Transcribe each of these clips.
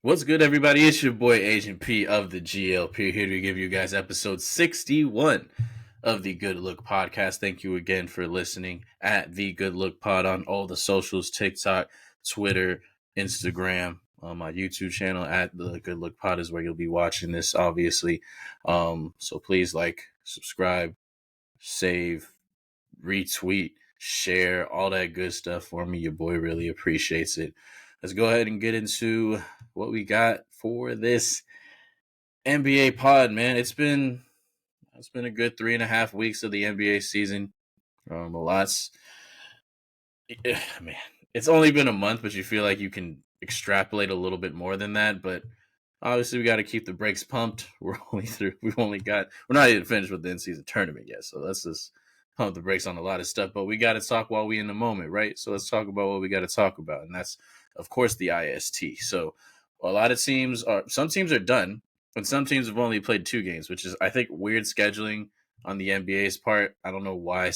What's good, everybody? It's your boy Agent P of the GLP here to give you guys episode 61 of the Good Look Podcast. Thank you again for listening at the Good Look Pod on all the socials, TikTok, Twitter, Instagram, on my YouTube channel at the Good Look Pod is where you'll be watching this, obviously. So please subscribe, save, retweet, share, all that good stuff for me. Your boy really appreciates it. Let's go ahead and get into what we got for this NBA pod, man. It's been a good 3.5 weeks of the NBA season. A lot's man. It's only been a month, but you feel like you can extrapolate a little bit more than that. But obviously, we got to keep the brakes pumped. We're not even finished with the in-season tournament yet, so let's just pump the brakes on a lot of stuff. But we got to talk while we in the moment, right? So let's talk about what we got to talk about, and that's of course the IST. So some teams are done, and some teams have only played 2 games, which is I think weird scheduling on the NBA's part. I don't know why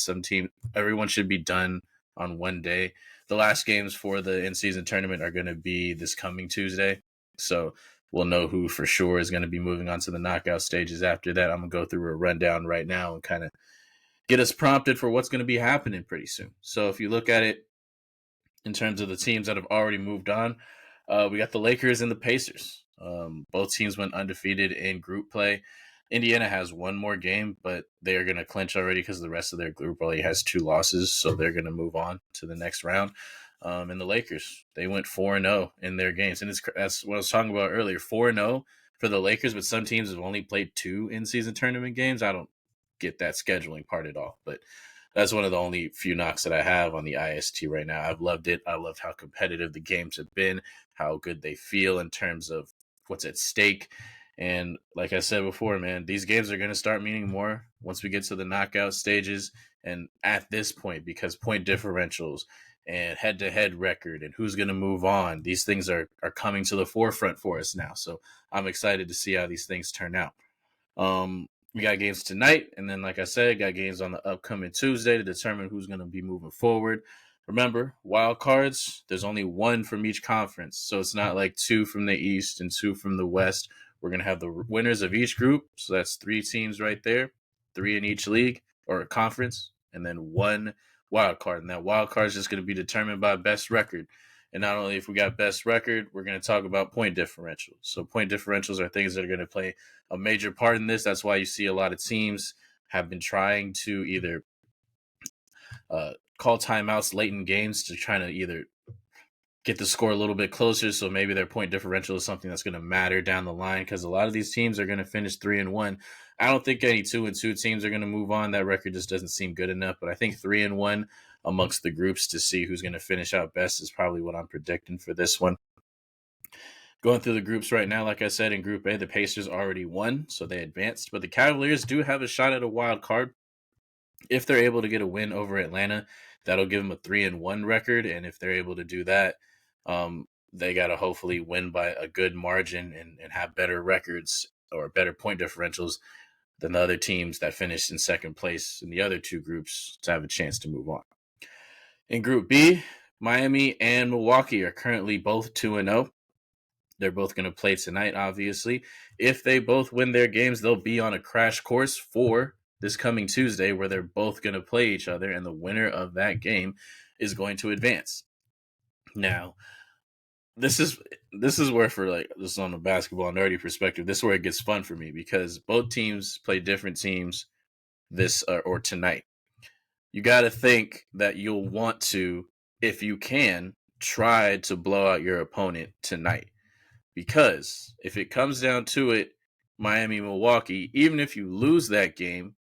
everyone should be done on one day. The last games for the in-season tournament are going to be this coming Tuesday, so we'll know who for sure is going to be moving on to the knockout stages after that. I'm going to go through a rundown right now and kind of get us prompted for what's going to be happening pretty soon. So if you look at it in terms of the teams that have already moved on, we got the Lakers and the Pacers. Both teams went undefeated in group play. Indiana has one more game, but they are going to clinch already because the rest of their group only has 2 losses, so they're going to move on to the next round. And the Lakers, they went 4-0 in their games, and that's what I was talking about earlier. 4-0 for the Lakers, but some teams have only played 2 in-season tournament games. I don't get that scheduling part at all, but that's one of the only few knocks that I have on the IST right now. I've loved it. I loved how competitive the games have been, how good they feel in terms of what's at stake. And like I said before, man, these games are going to start meaning more once we get to the knockout stages. And at this point, because point differentials and head-to-head record and who's going to move on, these things are coming to the forefront for us now. So I'm excited to see how these things turn out. We got games tonight, and then, like I said, got games on the upcoming Tuesday to determine who's going to be moving forward. Remember, wild cards, there's only 1 from each conference, so it's not like 2 from the East and 2 from the West. We're going to have the winners of each group, so that's 3 teams right there, 3 in each league or conference, and then 1 wild card. And that wild card is just going to be determined by best record. And not only if we got best record, we're going to talk about point differentials. So point differentials are things that are going to play a major part in this. That's why you see a lot of teams have been trying to either call timeouts late in games to try to either get the score a little bit closer, so maybe their point differential is something that's going to matter down the line, because a lot of these teams are going to finish 3-1. I don't think any 2-2 teams are going to move on. That record just doesn't seem good enough, but I think 3-1 amongst the groups to see who's going to finish out best is probably what I'm predicting for this one. Going through the groups right now, like I said, in Group A, the Pacers already won, so they advanced, but the Cavaliers do have a shot at a wild card. If they're able to get a win over Atlanta, that'll give them a 3-1 record, and if they're able to do that, they got to hopefully win by a good margin and have better records or better point differentials than the other teams that finished in second place in the other 2 groups to have a chance to move on. In Group B, Miami and Milwaukee are currently both 2-0. They're both going to play tonight, obviously. If they both win their games, they'll be on a crash course for this coming Tuesday where they're both going to play each other, and the winner of that game is going to advance. Now, this is where, for like, this is on a basketball nerdy perspective, this is where it gets fun for me, because both teams play different teams this or tonight. You got to think that you'll want to, if you can, try to blow out your opponent tonight. Because if it comes down to it, Miami-Milwaukee, even if you lose that game,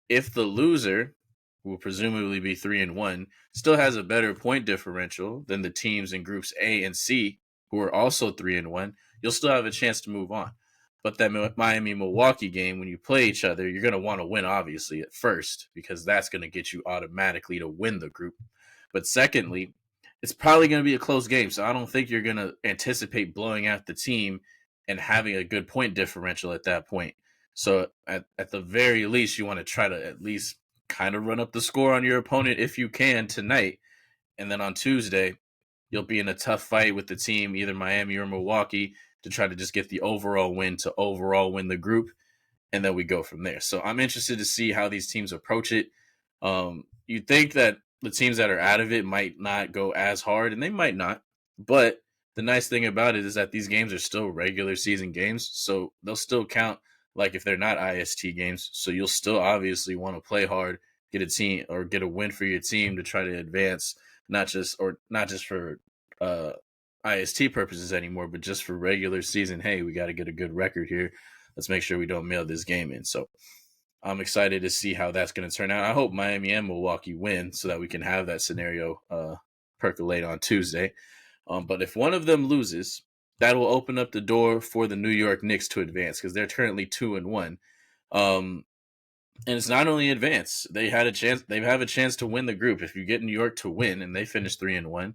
if the loser, who will presumably be 3-1, still has a better point differential than the teams in groups A and C, who are also 3-1, you'll still have a chance to move on. But that Miami-Milwaukee game, when you play each other, you're going to want to win, obviously, at first, because that's going to get you automatically to win the group. But secondly, it's probably going to be a close game, so I don't think you're going to anticipate blowing out the team and having a good point differential at that point. So at the very least, you want to try to at least kind of run up the score on your opponent if you can tonight. And then on Tuesday, you'll be in a tough fight with the team, either Miami or Milwaukee, to try to just get the overall win to overall win the group, and then we go from there. So I'm interested to see how these teams approach it. You'd think that the teams that are out of it might not go as hard, and they might not. But the nice thing about it is that these games are still regular season games, so they'll still count like if they're not IST games. So you'll still obviously want to play hard, get a team or get a win for your team to try to advance, not just for uh, IST purposes anymore, but just for regular season. Hey, we got to get a good record here. Let's make sure we don't mail this game in. So I'm excited to see how that's going to turn out. I hope Miami and Milwaukee win so that we can have that scenario percolate on Tuesday. But if one of them loses, that will open up the door for the New York Knicks to advance because they're currently 2-1. And it's not only advance; they had a chance. They have a chance to win the group. If you get New York to win and they finish 3-1,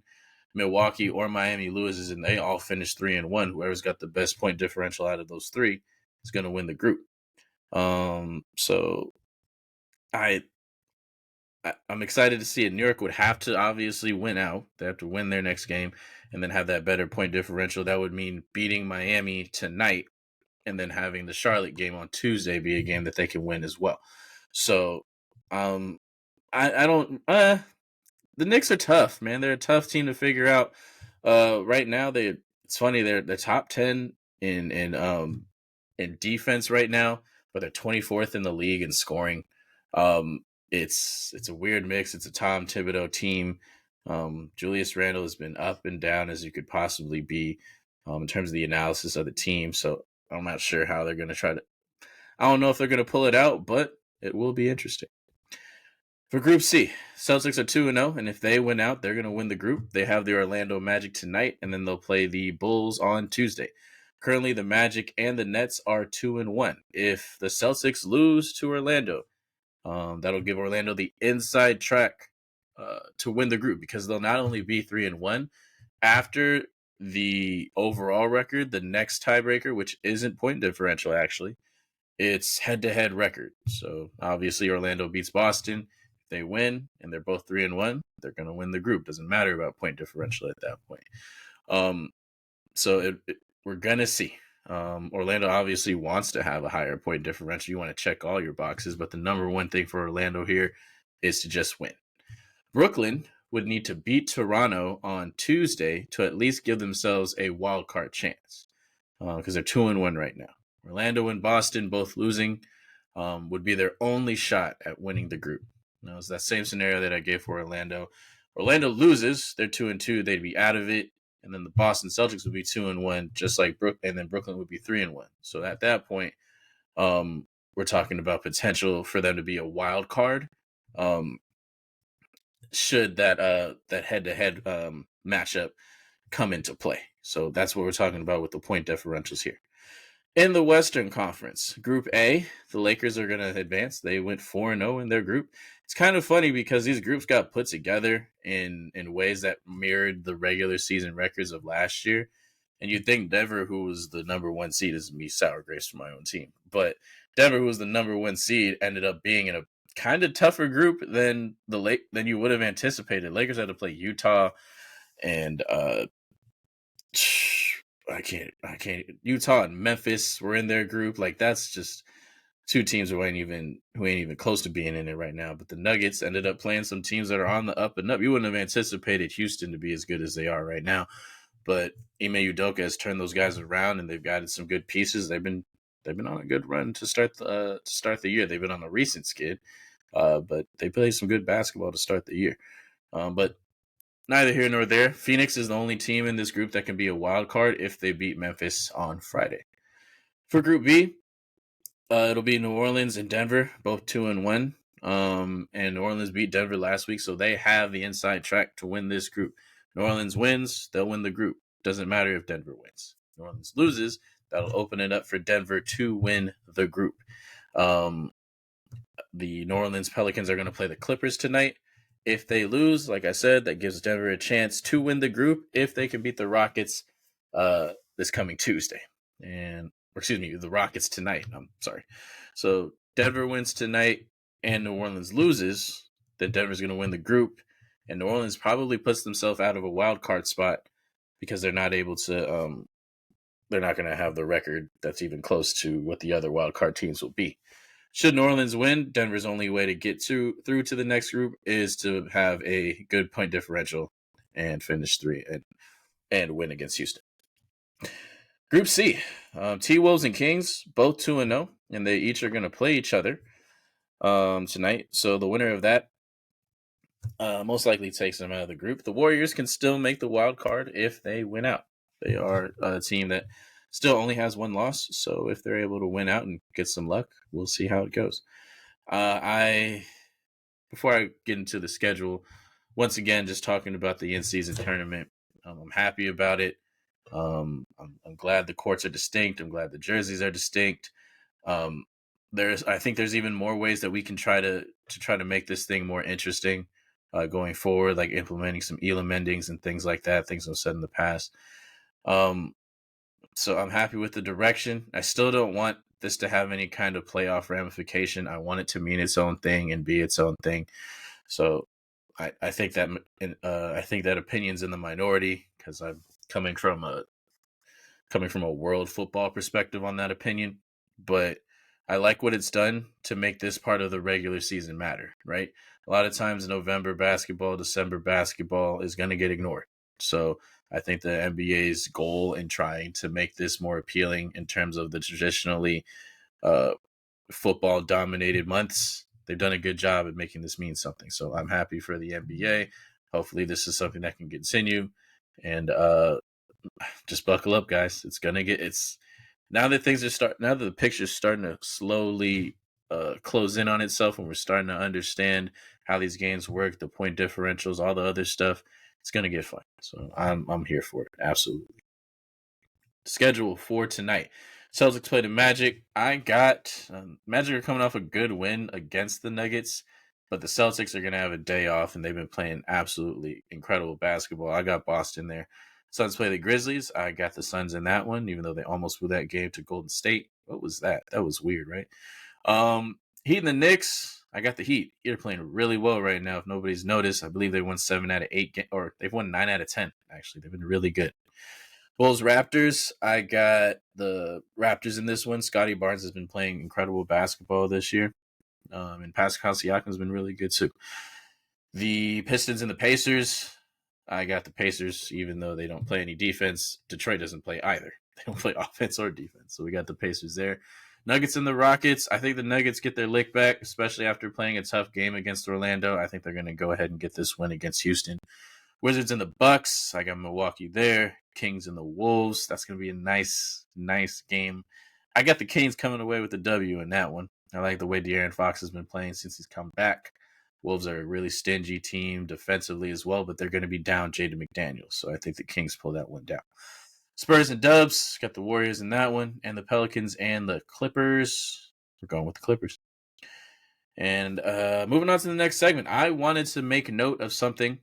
Milwaukee or Miami loses and they all finish 3-1. Whoever's got the best point differential out of those three is going to win the group. So I'm excited to see it. New York would have to obviously win out. They have to win their next game and then have that better point differential. That would mean beating Miami tonight and then having the Charlotte game on Tuesday be a game that they can win as well. So, I don't. The Knicks are tough, man. They're a tough team to figure out. Right now, it's funny. They're top 10 in defense right now, but they're 24th in the league in scoring. It's a weird mix. It's a Tom Thibodeau team. Julius Randle has been up and down as you could possibly be in terms of the analysis of the team. So I'm not sure how they're going to try to. I don't know if they're going to pull it out, but it will be interesting. For Group C, Celtics are 2-0, and if they win out, they're going to win the group. They have the Orlando Magic tonight, and then they'll play the Bulls on Tuesday. Currently, the Magic and the Nets are 2-1. If the Celtics lose to Orlando, that'll give Orlando the inside track to win the group because they'll not only be 3-1 after the overall record, the next tiebreaker, which isn't point differential actually, it's head-to-head record. So obviously Orlando beats Boston. If they win and they're both 3-1, they're going to win the group. Doesn't matter about point differential at that point. So we're going to see. Orlando obviously wants to have a higher point differential. You want to check all your boxes, but the number one thing for Orlando here is to just win. Brooklyn would need to beat Toronto on Tuesday to at least give themselves a wild card chance because they're 2-1 right now. Orlando and Boston both losing would be their only shot at winning the group. Now, it's that same scenario that I gave for Orlando. Orlando loses, they're 2-2, they'd be out of it. And then the Boston Celtics would be 2-1, just like and then Brooklyn would be 3-1. So at that point, we're talking about potential for them to be a wild card. Should that head-to-head matchup come into play. So that's what we're talking about with the point differentials here. In the Western Conference, Group A, the Lakers are going to advance. They went 4-0 in their group. It's kind of funny because these groups got put together in ways that mirrored the regular season records of last year. And you'd think Denver, who was the number one seed, is me sour grapes for my own team. But Denver, who was the number one seed, ended up being in a kind of tougher group than than you would have anticipated. Lakers had to play Utah and I can't. Utah and Memphis were in their group. Like that's just two teams who ain't even close to being in it right now. But the Nuggets ended up playing some teams that are on the up and up. You wouldn't have anticipated Houston to be as good as they are right now. But Ime Udoka has turned those guys around, and they've added some good pieces. They've been on a good run to start the year. They've been on a recent skid, but they played some good basketball to start the year. But neither here nor there. Phoenix is the only team in this group that can be a wild card if they beat Memphis on Friday. For Group B, it'll be New Orleans and Denver, both 2-1. And New Orleans beat Denver last week, so they have the inside track to win this group. New Orleans wins, they'll win the group. Doesn't matter if Denver wins. New Orleans loses, that'll open it up for Denver to win the group. The New Orleans Pelicans are going to play the Clippers tonight. If they lose, like I said, that gives Denver a chance to win the group if they can beat the Rockets this coming Tuesday. The Rockets tonight. I'm sorry. So Denver wins tonight and New Orleans loses, then Denver's going to win the group. and New Orleans probably puts themselves out of a wild card spot because they're not able to. They're not going to have the record that's even close to what the other wild card teams will be. Should New Orleans win, Denver's only way to get through to the next group is to have a good point differential and finish 3 and win against Houston. Group C, T-Wolves and Kings, both 2-0, and they each are going to play each other tonight. So the winner of that most likely takes them out of the group. The Warriors can still make the wild card if they win out. They are a team that still only has 1 loss, so if they're able to win out and get some luck, we'll see how it goes. Before I get into the schedule, once again, just talking about the in-season tournament, I'm happy about it. I'm glad the courts are distinct. I'm glad the jerseys are distinct. I think there's even more ways that we can try to make this thing more interesting going forward, like implementing some Elam endings and things like that, things I've said in the past. So I'm happy with the direction. I still don't want this to have any kind of playoff ramification. I want it to mean its own thing and be its own thing. So I think that opinion's in the minority because I'm coming from a world football perspective on that opinion. But I like what it's done to make this part of the regular season matter, right? A lot of times November basketball, December basketball is going to get ignored. So I think the NBA's goal in trying to make this more appealing in terms of the traditionally football-dominated months, they've done a good job at making this mean something. So I'm happy for the NBA. Hopefully this is something that can continue. And just buckle up, guys. Now that the picture's starting to slowly close in on itself, and we're starting to understand how these games work, the point differentials, all the other stuff. It's gonna get fun. So I'm here for it. Absolutely. Schedule for tonight. Celtics play the Magic. I got Magic are coming off a good win against the Nuggets, but the Celtics are gonna have a day off, and they've been playing absolutely incredible basketball. I got Boston there. Suns play the Grizzlies. I got the Suns in that one, even though they almost blew that game to Golden State. What was that? That was weird, right? Heat and the Knicks. I got the Heat. They're playing really well right now. If nobody's noticed, I believe they won 7 out of 8, or they've won 9 out of 10. Actually, they've been really good. Bulls Raptors. I got the Raptors in this one. Scotty Barnes has been playing incredible basketball this year, and Pascal Siakam has been really good too. The Pistons and the Pacers. I got the Pacers, even though they don't play any defense. Detroit doesn't play either. They don't play offense or defense. So we got the Pacers there. Nuggets and the Rockets. I think the Nuggets get their lick back, especially after playing a tough game against Orlando. I think they're going to go ahead and get this win against Houston. Wizards and the Bucks. I got Milwaukee there. Kings and the Wolves. That's going to be a nice game. I got the Kings coming away with the W in that one. I like the way De'Aaron Fox has been playing since he's come back. Wolves are a really stingy team defensively as well, but they're going to be down Jaden McDaniels. So I think the Kings pull that one down. Spurs and Dubs, got the Warriors in that one, and the Pelicans and the Clippers. We're going with the Clippers. And moving on to the next segment, I wanted to make note of something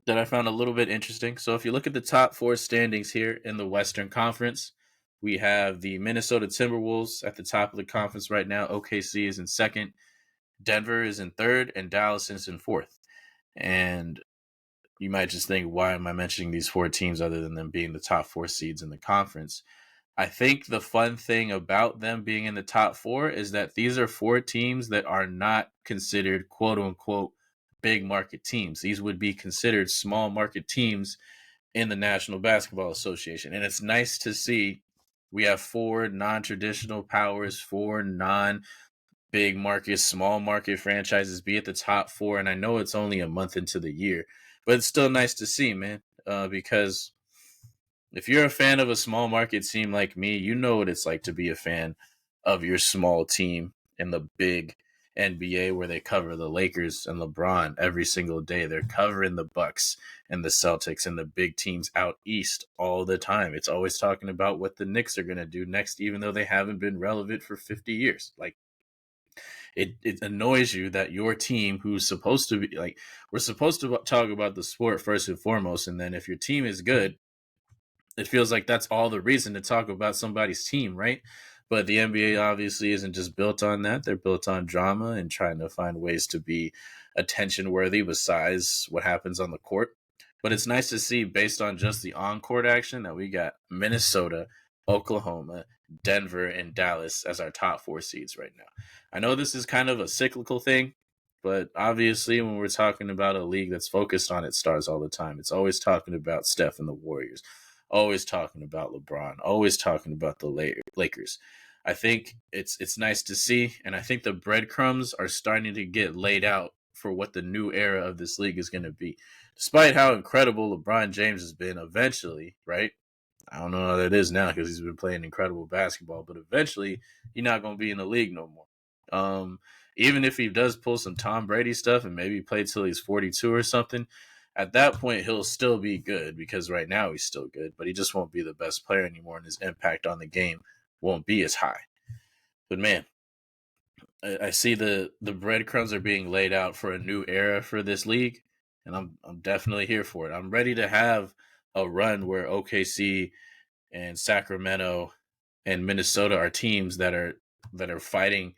that I found a little bit interesting. So if you look at the top 4 standings here in the Western Conference, we have the Minnesota Timberwolves at the top of the conference right now. OKC is in second. Denver is in third, and Dallas is in fourth. And you might just think, why am I mentioning these 4 teams other than them being the top 4 seeds in the conference? I think the fun thing about them being in the top 4 is that these are 4 teams that are not considered quote unquote big market teams. These would be considered small market teams in the National Basketball Association. And it's nice to see we have 4 non-traditional powers, 4 big market, small market franchises be at the top 4. And I know it's only a month into the year, but it's still nice to see, man, because if you're a fan of a small market team like me, you know what it's like to be a fan of your small team in the big NBA where they cover the Lakers and LeBron every single day. They're covering the Bucks and the Celtics and the big teams out east all the time. It's always talking about what the Knicks are going to do next, even though they haven't been relevant for 50 years. Like, it annoys you that your team, who's supposed to be like, we're supposed to talk about the sport first and foremost, and then if your team is good, it feels like that's all the reason to talk about somebody's team, right? But the NBA obviously isn't just built on that. They're built on drama and trying to find ways to be attention worthy besides what happens on the court. But it's nice to see, based on just the on court action, that we got Minnesota, Oklahoma, Denver, and Dallas as our top 4 seeds right now. I know this is kind of a cyclical thing, but obviously, when we're talking about a league that's focused on its stars all the time, it's always talking about Steph and the Warriors, always talking about LeBron, always talking about the Lakers. I think it's nice to see, and I think the breadcrumbs are starting to get laid out for what the new era of this league is going to be. Despite how incredible LeBron James has been, eventually, right? I don't know how that is now because he's been playing incredible basketball, but eventually he's not going to be in the league no more. Even if he does pull some Tom Brady stuff and maybe play till he's 42 or something, at that point he'll still be good because right now he's still good, but he just won't be the best player anymore, and his impact on the game won't be as high. But man, I see the breadcrumbs are being laid out for a new era for this league, and I'm definitely here for it. I'm ready to have a run where OKC and Sacramento and Minnesota are teams that are fighting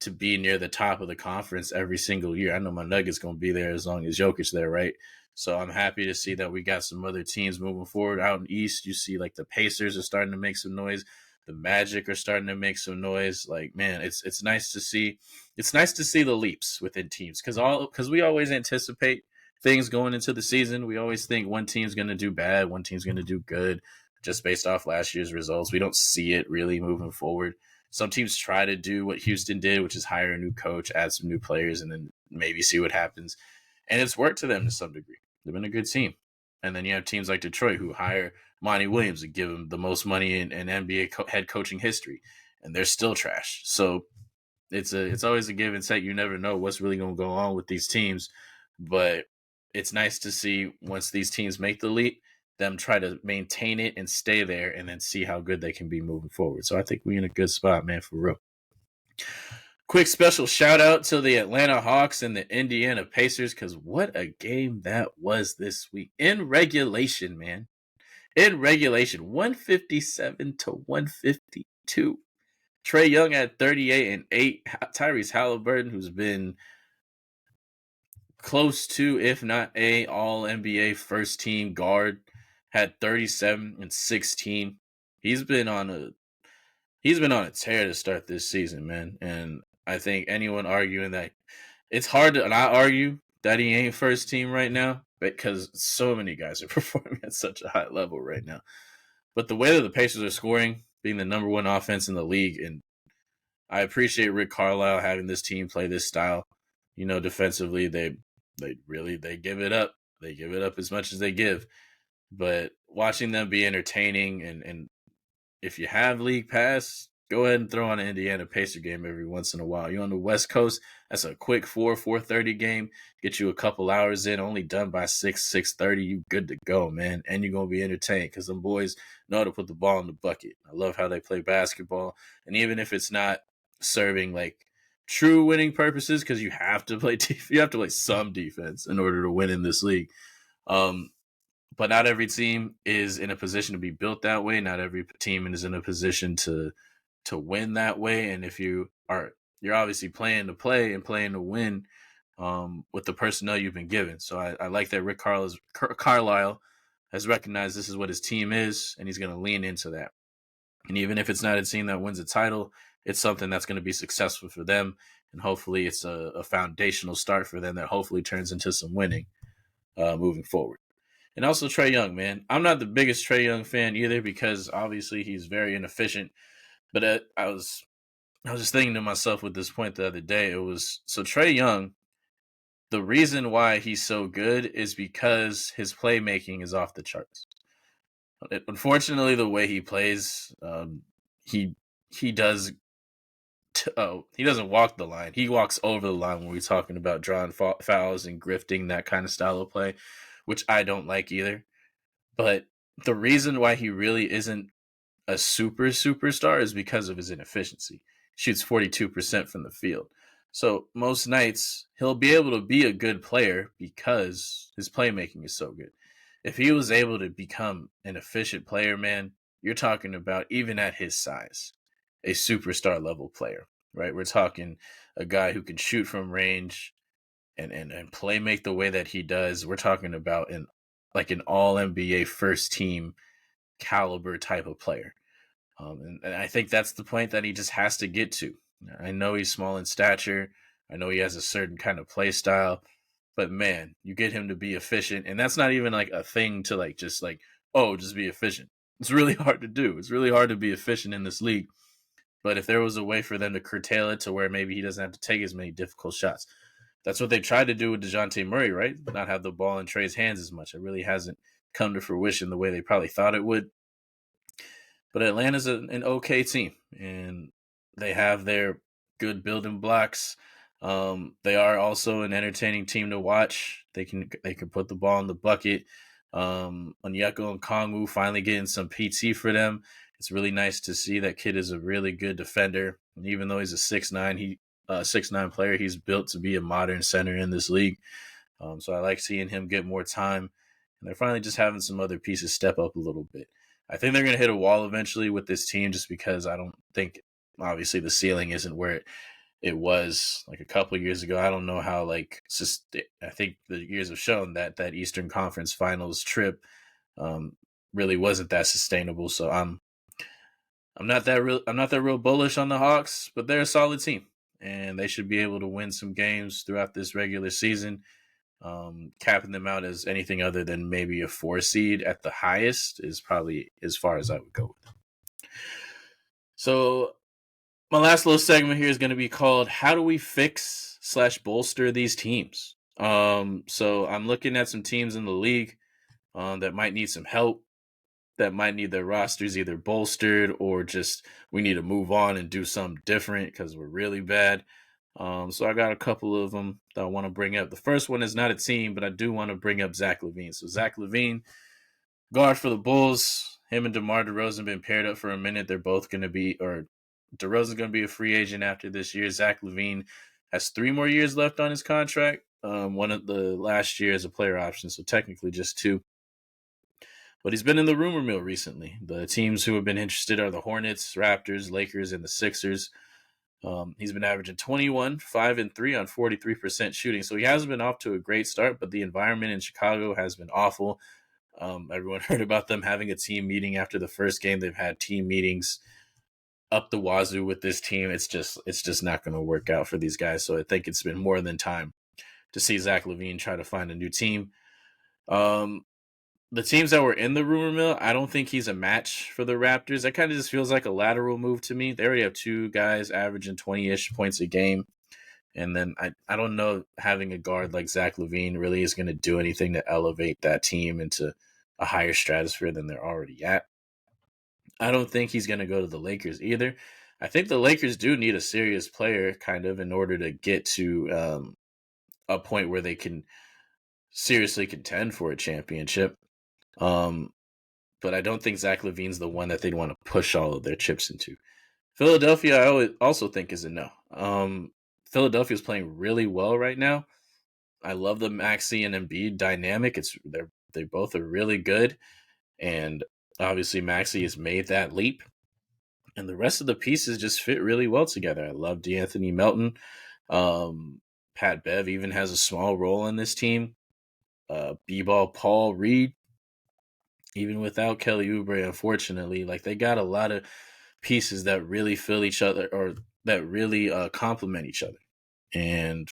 to be near the top of the conference every single year. I know my Nuggets going to be there as long as Jokic's there, right? So I'm happy to see that we got some other teams moving forward. Out in East, you see like the Pacers are starting to make some noise. The Magic are starting to make some noise. Like, man, it's nice to see. It's nice to see the leaps within teams because we always anticipate things going into the season. We always think one team's going to do bad, one team's going to do good, just based off last year's results. We don't see it really moving forward. Some teams try to do what Houston did, which is hire a new coach, add some new players, and then maybe see what happens. And it's worked to them to some degree. They've been a good team. And then you have teams like Detroit who hire Monty Williams and give him the most money in NBA head coaching history, and they're still trash. So it's always a give and take. You never know what's really going to go on with these teams, but it's nice to see once these teams make the leap, them try to maintain it and stay there, and then see how good they can be moving forward. So I think we're in a good spot, man, for real. Quick special shout out to the Atlanta Hawks and the Indiana Pacers, because what a game that was this week. In regulation, man. In regulation, 157 to 152. Trae Young had 38 and 8. Tyrese Haliburton, who's been close to, if not a all-NBA first-team guard, had 37 and 16. He's been on a tear to start this season, man. And I think anyone arguing that it's hard to not argue that he ain't first team right now because so many guys are performing at such a high level right now. But the way that the Pacers are scoring, being the number 1 offense in the league, and I appreciate Rick Carlisle having this team play this style. You know, defensively, they give it up. They give it up as much as they give. But watching them be entertaining, and if you have League Pass, go ahead and throw on an Indiana Pacer game every once in a while. You're on the West Coast, that's a quick 4:30 game. Get you a couple hours in, only done by 6:30. You good to go, man. And you're going to be entertained because them boys know how to put the ball in the bucket. I love how they play basketball. And even if it's not serving like true winning purposes, because you have to play some defense in order to win in this league. But not every team is in a position to be built that way. Not every team is in a position to win that way. And if you're obviously playing to play and playing to win with the personnel you've been given. So I like that Rick Carlisle has recognized this is what his team is, and he's going to lean into that. And even if it's not a team that wins a title, it's something that's going to be successful for them. And hopefully it's a foundational start for them that hopefully turns into some winning moving forward. And also Trae Young, man. I'm not the biggest Trae Young fan either because obviously he's very inefficient. But I was just thinking to myself with this point the other day. It was so Trae Young, the reason why he's so good is because his playmaking is off the charts. Unfortunately, the way he plays, he doesn't walk the line. He walks over the line when we're talking about drawing fouls and grifting, that kind of style of play, which I don't like either. But the reason why he really isn't a superstar is because of his inefficiency. Shoots 42% from the field. So most nights he'll be able to be a good player because his playmaking is so good. If he was able to become an efficient player, man, you're talking about, even at his size, a superstar level player, right? We're talking a guy who can shoot from range and play make the way that he does, we're talking about an all NBA first team caliber type of player. And I think that's the point that he just has to get to. I know he's small in stature. I know he has a certain kind of play style, but man, you get him to be efficient, and that's not even like a thing to just be efficient. It's really hard to do. It's really hard to be efficient in this league. But if there was a way for them to curtail it to where maybe he doesn't have to take as many difficult shots, that's what they tried to do with DeJounte Murray, right? Not have the ball in Trey's hands as much. It really hasn't come to fruition the way they probably thought it would. But Atlanta's an okay team, and they have their good building blocks. They are also an entertaining team to watch. They can put the ball in the bucket. Onyeka and Kongwu finally getting some PT for them. It's really nice to see that kid is a really good defender. And even though he's a 6'9", player, he's built to be a modern center in this league. So I like seeing him get more time. And they're finally just having some other pieces step up a little bit. I think they're going to hit a wall eventually with this team just because I don't think, obviously, the ceiling isn't where it was like a couple of years ago. I don't know how, I think the years have shown that Eastern Conference Finals trip really wasn't that sustainable. So I'm not that real bullish on the Hawks, but they're a solid team, and they should be able to win some games throughout this regular season. Capping them out as anything other than maybe a 4 seed at the highest is probably as far as I would go with them. So my last little segment here is going to be called "How do we fix / bolster these teams?" So I'm looking at some teams in the league that might need some help, that might need their rosters either bolstered or just we need to move on and do something different because we're really bad. So I got a couple of them that I want to bring up. The first one is not a team, but I do want to bring up Zach LaVine. So Zach LaVine, guard for the Bulls. Him and DeMar DeRozan have been paired up for a minute. They're both going to be, or DeRozan's going to be a free agent after this year. Zach LaVine has 3 more years left on his contract. One of the last year as a player option, so technically just 2. But he's been in the rumor mill recently. The teams who have been interested are the Hornets, Raptors, Lakers, and the Sixers. He's been averaging 21, 5, and 3 on 43% shooting. So he hasn't been off to a great start, but the environment in Chicago has been awful. Everyone heard about them having a team meeting after the first game. They've had team meetings up the wazoo with this team. It's just not going to work out for these guys. So I think it's been more than time to see Zach LaVine try to find a new team. The teams that were in the rumor mill, I don't think he's a match for the Raptors. That kind of just feels like a lateral move to me. They already have 2 guys averaging 20-ish points a game. And then I don't know having a guard like Zach LaVine really is going to do anything to elevate that team into a higher stratosphere than they're already at. I don't think he's going to go to the Lakers either. I think the Lakers do need a serious player kind of in order to get to a point where they can seriously contend for a championship. But I don't think Zach LaVine's the one that they'd want to push all of their chips into. Philadelphia, I also think is a no. Philadelphia's playing really well right now. I love the Maxey and Embiid dynamic. They both are really good, and obviously Maxey has made that leap, and the rest of the pieces just fit really well together. I love DeAnthony Melton. Pat Bev even has a small role in this team. B-ball Paul Reed, even without Kelly Oubre, unfortunately, they got a lot of pieces that really fill each other or that really complement each other. And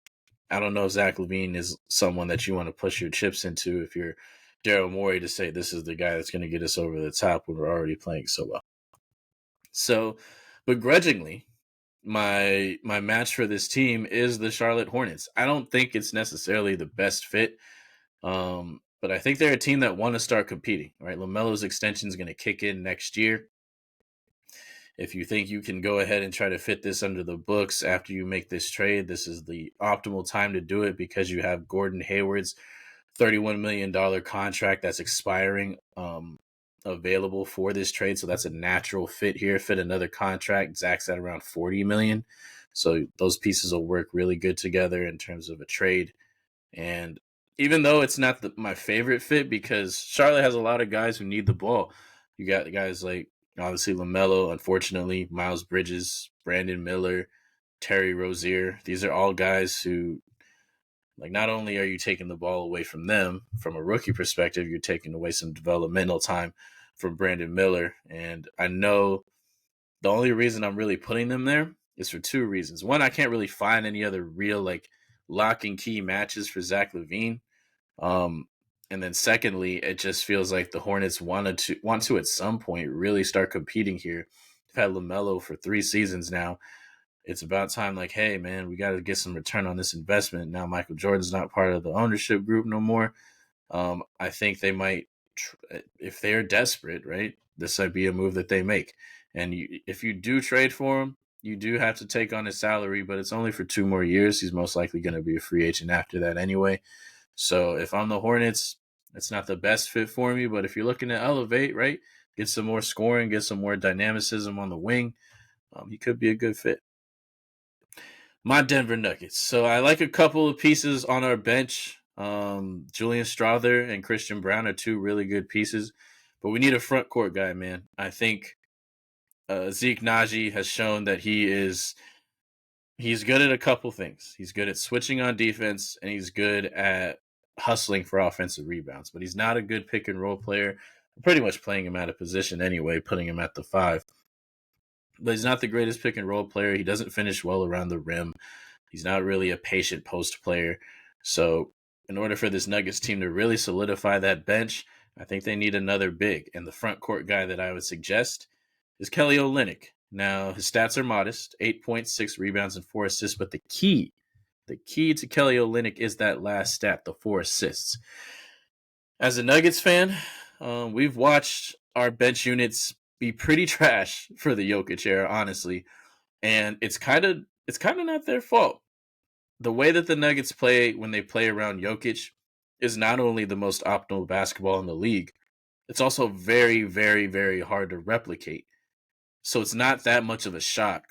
I don't know if Zach LaVine is someone that you want to push your chips into if you're Daryl Morey to say this is the guy that's going to get us over the top when we're already playing so well. So, begrudgingly, my match for this team is the Charlotte Hornets. I don't think it's necessarily the best fit. But I think they're a team that want to start competing, right? LaMelo's extension is going to kick in next year. If you think you can go ahead and try to fit this under the books after you make this trade, this is the optimal time to do it because you have Gordon Hayward's $31 million contract that's expiring available for this trade. So that's a natural fit here. Fit another contract. Zach's at around $40 million. So those pieces will work really good together in terms of a trade. And even though it's not my favorite fit because Charlotte has a lot of guys who need the ball. You got guys like, obviously, LaMelo, unfortunately, Miles Bridges, Brandon Miller, Terry Rozier. These are all guys who Like, not only are you taking the ball away from them from a rookie perspective, you're taking away some developmental time from Brandon Miller. And I know the only reason I'm really putting them there is for two reasons. One, I can't really find any other real like lock and key matches for Zach LaVine. Um, and then secondly, it just feels like the Hornets want to at some point really start competing here. They've had LaMelo for 3 seasons now. It's about time, like, hey man, we got to get some return on this investment. Now Michael Jordan's not part of the ownership group no more. I think they might, if they're desperate, right? This might be a move that they make. And if you do trade for him, you do have to take on his salary, but it's only for 2 more years. He's most likely going to be a free agent after that anyway. So if I'm the Hornets, it's not the best fit for me. But if you're looking to elevate, right, get some more scoring, get some more dynamicism on the wing, he could be a good fit. My Denver Nuggets. So I like a couple of pieces on our bench. Julian Strawther and Christian Brown are two really good pieces, but we need a front court guy, man. I think Zeke Naji has shown that he's good at a couple things. He's good at switching on defense, and he's good at hustling for offensive rebounds, but he's not a good pick and roll player. I'm pretty much playing him out of position anyway, putting him at the 5. But he's not the greatest pick and roll player. He doesn't finish well around the rim. He's not really a patient post player. So in order for this Nuggets team to really solidify that bench, I think they need another big. And the front court guy that I would suggest is Kelly Olynyk. Now, his stats are modest, 8.6 rebounds and 4 assists, but the key to Kelly Olynyk is that last stat, the 4 assists. As a Nuggets fan, we've watched our bench units be pretty trash for the Jokic era, honestly. And it's kind of not their fault. The way that the Nuggets play when they play around Jokic is not only the most optimal basketball in the league, it's also very, very, very hard to replicate. So it's not that much of a shock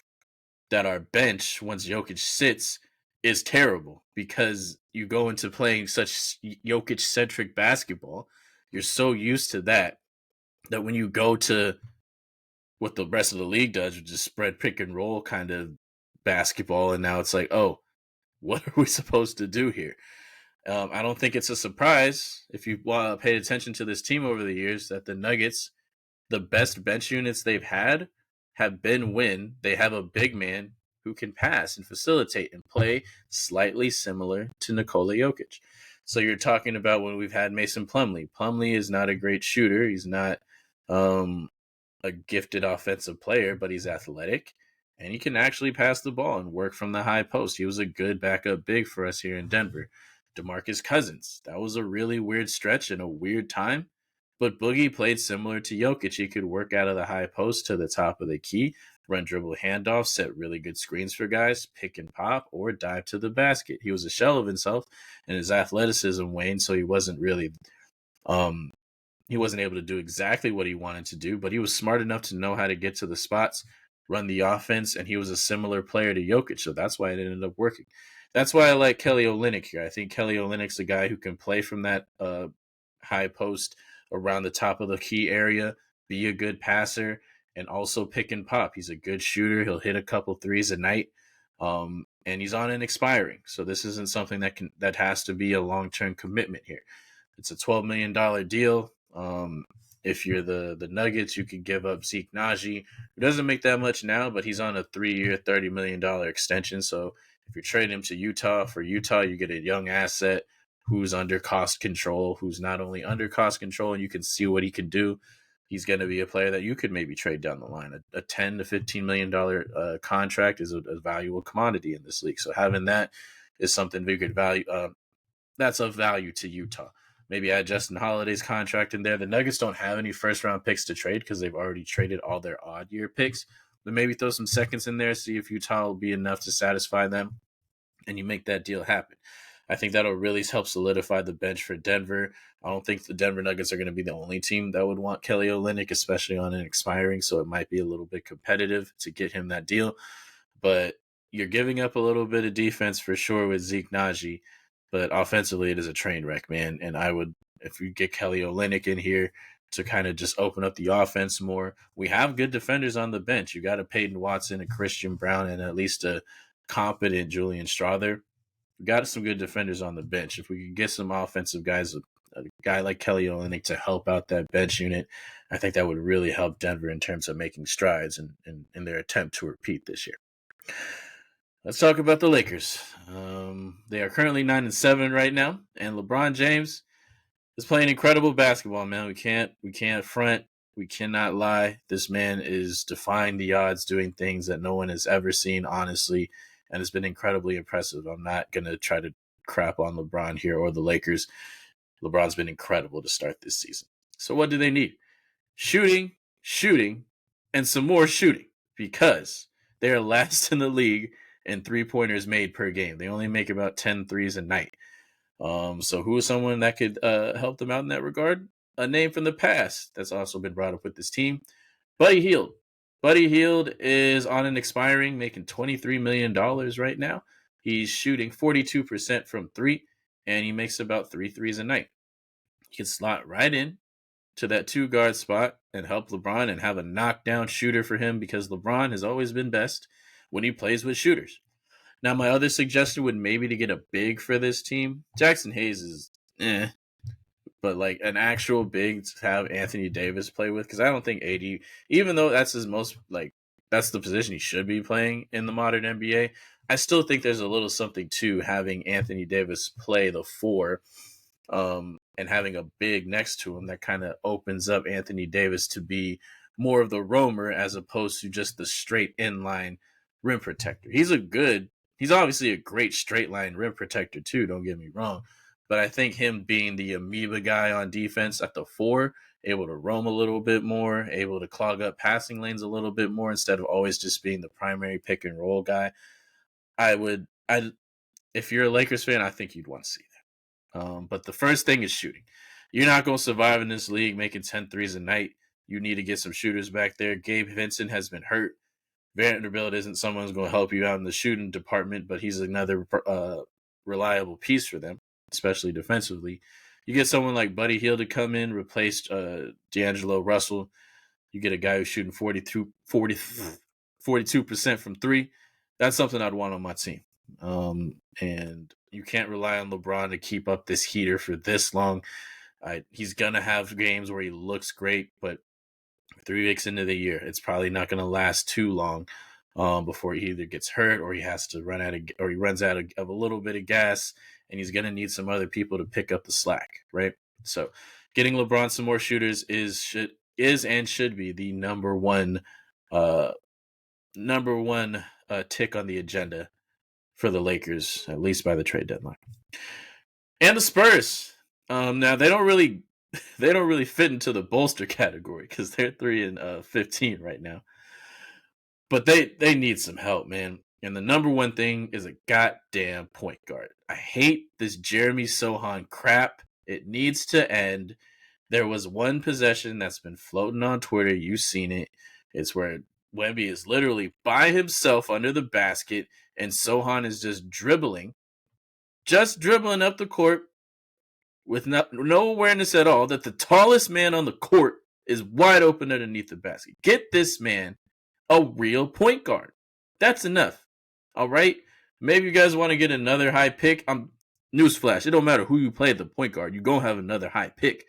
that our bench, once Jokic sits, is terrible, because you go into playing such Jokic-centric basketball, you're so used to that when you go to what the rest of the league does, which is spread pick and roll kind of basketball, and now it's like, oh, what are we supposed to do here? I don't think it's a surprise, if you paid attention to this team over the years, that the Nuggets, the best bench units they've had have been when they have a big man who can pass and facilitate and play slightly similar to Nikola Jokic. So you're talking about when we've had Mason Plumlee. Plumlee is not a great shooter. He's not a gifted offensive player, but he's athletic and he can actually pass the ball and work from the high post. He was a good backup big for us here in Denver. DeMarcus Cousins, that was a really weird stretch and a weird time, but Boogie played similar to Jokic. He could work out of the high post to the top of the key, run dribble handoffs, set really good screens for guys, pick and pop, or dive to the basket. He was a shell of himself, and his athleticism waned, so he wasn't really he wasn't able to do exactly what he wanted to do, but he was smart enough to know how to get to the spots, run the offense, and he was a similar player to Jokic, so that's why it ended up working. That's why I like Kelly Olynyk here. I think Kelly Olynyk's a guy who can play from that high post around the top of the key area, be a good passer, and also pick and pop. He's a good shooter. He'll hit a couple threes a night, and he's on an expiring. So this isn't something that has to be a long-term commitment here. It's a $12 million deal. If you're the Nuggets, you could give up Zeke Naji, who doesn't make that much now, but he's on a 3-year, $30 million extension. So if you're trading him to Utah, you get a young asset who's under cost control, who's not only under cost control, and you can see what he can do. He's going to be a player that you could maybe trade down the line. A $10 to $15 million contract is a valuable commodity in this league. So having that is something we could value. That's of value to Utah. Maybe add Justin Holiday's contract in there. The Nuggets don't have any first-round picks to trade because they've already traded all their odd-year picks. But maybe throw some seconds in there, see if Utah will be enough to satisfy them, and you make that deal happen. I think that'll really help solidify the bench for Denver. I don't think the Denver Nuggets are going to be the only team that would want Kelly Olynyk, especially on an expiring, so it might be a little bit competitive to get him that deal. But you're giving up a little bit of defense for sure with Zeke Naji, but offensively it is a train wreck, man. And I would, if you get Kelly Olynyk in here to kind of just open up the offense more, we have good defenders on the bench. You got a Peyton Watson, a Christian Brown, and at least a competent Julian Strawther. We got some good defenders on the bench. If we could get some offensive guys, a guy like Kelly Olynyk to help out that bench unit, I think that would really help Denver in terms of making strides in their attempt to repeat this year. Let's talk about the Lakers. They are currently 9-7 right now, and LeBron James is playing incredible basketball, man. We can't front. We cannot lie. This man is defying the odds, doing things that no one has ever seen, honestly, and it's been incredibly impressive. I'm not going to try to crap on LeBron here or the Lakers. LeBron's been incredible to start this season. So what do they need? Shooting, and some more shooting, because they are last in the league in three-pointers made per game. They only make about 10 threes a night. So who is someone that could help them out in that regard? A name from the past that's also been brought up with this team, Buddy Hield. Buddy Hield is on an expiring, making $23 million right now. He's shooting 42% from three, and he makes about 3 threes a night. He can slot right in to that 2-guard spot and help LeBron and have a knockdown shooter for him, because LeBron has always been best when he plays with shooters. Now, my other suggestion would maybe to get a big for this team. Jackson Hayes is but like an actual big to have Anthony Davis play with, because I don't think AD, even though that's his most, like, that's the position he should be playing in the modern NBA, I still think there's a little something to having Anthony Davis play the 4, and having a big next to him that kind of opens up Anthony Davis to be more of the roamer as opposed to just the straight inline rim protector. He's obviously a great straight line rim protector too, don't get me wrong. But I think him being the amoeba guy on defense at the 4, able to roam a little bit more, able to clog up passing lanes a little bit more instead of always just being the primary pick and roll guy. If you're a Lakers fan, I think you'd want to see that. But the first thing is shooting. You're not going to survive in this league making 10 threes a night. You need to get some shooters back there. Gabe Vincent has been hurt. Vanderbilt isn't someone who's going to help you out in the shooting department, but he's another reliable piece for them, especially defensively. You get someone like Buddy Hield to come in, replace D'Angelo Russell. You get a guy who's shooting 42% from 3. That's something I'd want on my team. And you can't rely on LeBron to keep up this heater for this long. He's going to have games where he looks great, but 3 weeks into the year, it's probably not going to last too long before he either gets hurt or he has to runs out of a little bit of gas, and he's going to need some other people to pick up the slack, right? So getting LeBron some more shooters is and should be the number one tick on the agenda for the Lakers, at least by the trade deadline. And the Spurs. Now they don't really fit into the bolster category because they're 3-15 right now. But they need some help, man. And the number one thing is a goddamn point guard. I hate this Jeremy Sohan crap. It needs to end. There was one possession that's been floating on Twitter. You've seen it. It's where Wemby is literally by himself under the basket, and Sohan is just dribbling up the court with no awareness at all that the tallest man on the court is wide open underneath the basket. Get this man a real point guard. That's enough. All right? Maybe you guys want to get another high pick. Newsflash, it don't matter who you play at the point guard. You're going to have another high pick.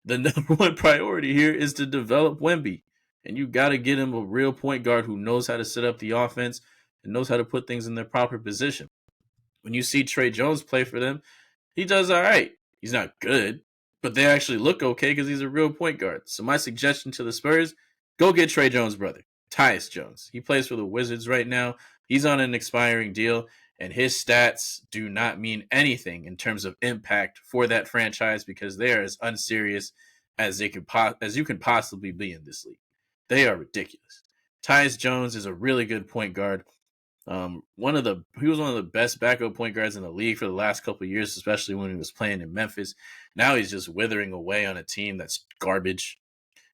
The number one priority here is to develop Wemby. And you got to get him a real point guard who knows how to set up the offense and knows how to put things in their proper position. When you see Trey Jones play for them, he does all right. He's not good, but they actually look okay because he's a real point guard. So my suggestion to the Spurs, go get Trey Jones' brother, Tyus Jones. He plays for the Wizards right now. He's on an expiring deal, and his stats do not mean anything in terms of impact for that franchise because they are as unserious as you can possibly be in this league. They are ridiculous. Tyus Jones is a really good point guard. He was one of the best backup point guards in the league for the last couple of years, especially when he was playing in Memphis. Now he's just withering away on a team that's garbage.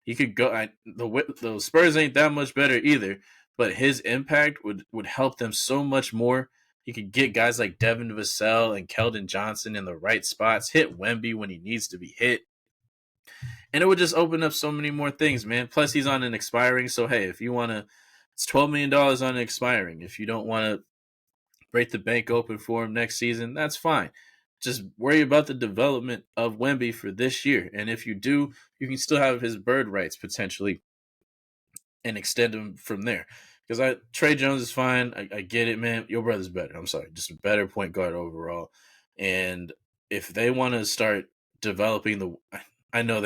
He could go. The Spurs ain't that much better either, but his impact would help them so much more. He could get guys like Devin Vassell and Keldon Johnson in the right spots, hit Wemby when he needs to be hit. And it would just open up so many more things, man. Plus, he's on an expiring. So, hey, if you want to, it's $12 million on an expiring. If you don't want to break the bank open for him next season, that's fine. Just worry about the development of Wemby for this year. And if you do, you can still have his bird rights potentially and extend him from there. Because Trey Jones is fine. I get it, man. Your brother's better. I'm sorry. Just a better point guard overall. And if they want to start developing I know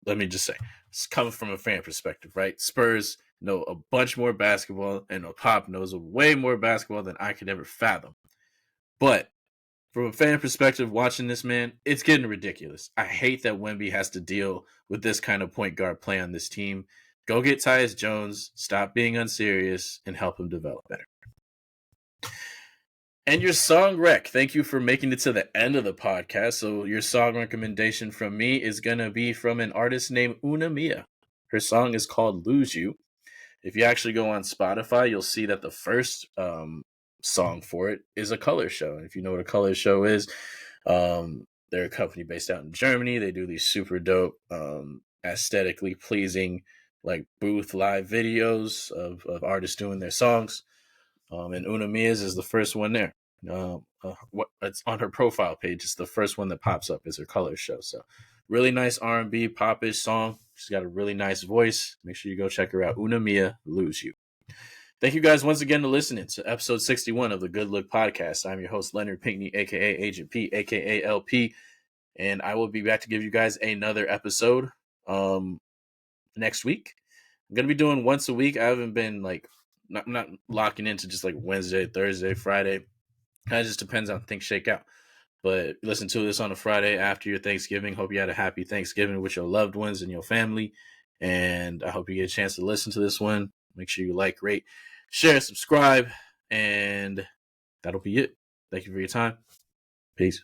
let me just say, it's coming from a fan perspective, right? Spurs know a bunch more basketball, and Pop knows way more basketball than I could ever fathom. But from a fan perspective, watching this, man, it's getting ridiculous. I hate that Wemby has to deal with this kind of point guard play on this team. Go get Tyus Jones, stop being unserious, and help him develop better. And your song rec, thank you for making it to the end of the podcast. So your song recommendation from me is going to be from an artist named Una Mia. Her song is called Lose You. If you actually go on Spotify, you'll see that the first song for it is a color show. And if you know what a color show is, they're a company based out in Germany. They do these super dope, aesthetically pleasing, like booth live videos of artists doing their songs. And Una Mia's is the first one there. It's on her profile page. It's the first one that pops up is her color show. So really nice R&B popish song. She's got a really nice voice. Make sure you go check her out. Una Mia, Lose You. Thank you guys once again for listening to episode 61 of the Good Look Podcast. I'm your host, Leonard Pinckney, a.k.a. Agent P, a.k.a. LP. And I will be back to give you guys another episode next week. I'm going to be doing once a week. I haven't been not locking into just like Wednesday, Thursday, Friday. Kind of just depends on things shake out. But listen to this on a Friday after your Thanksgiving. Hope you had a happy Thanksgiving with your loved ones and your family. And I hope you get a chance to listen to this one. Make sure you like, rate, share, subscribe. And that'll be it. Thank you for your time. Peace.